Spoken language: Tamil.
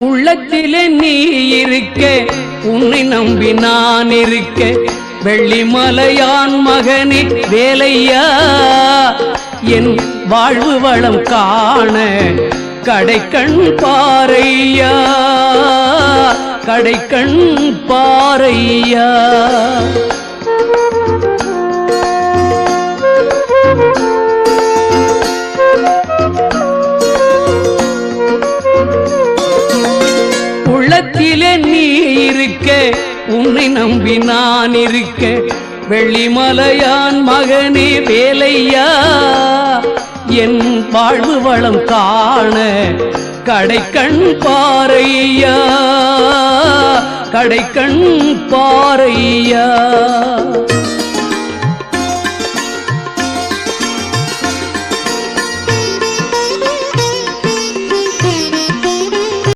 உள்ளத்திலே நீ இருக்க, உன்னை நம்பி நான் இருக்க, வெள்ளிமலையான் மகனே வேலையா, என் வாழ்வு வளம் காண கடைக்கண் பாரையா, கடைக்கண் பாரையா. உள்ளத்திலே நீ இருக்க, உன்னை நம்பி நான் இருக்க, வெள்ளிமலையான் மகனே வேலையா, என் வாழ்வு வளம் காண கடைக்கண் பாரையா, கடைக்கண் பாரையா.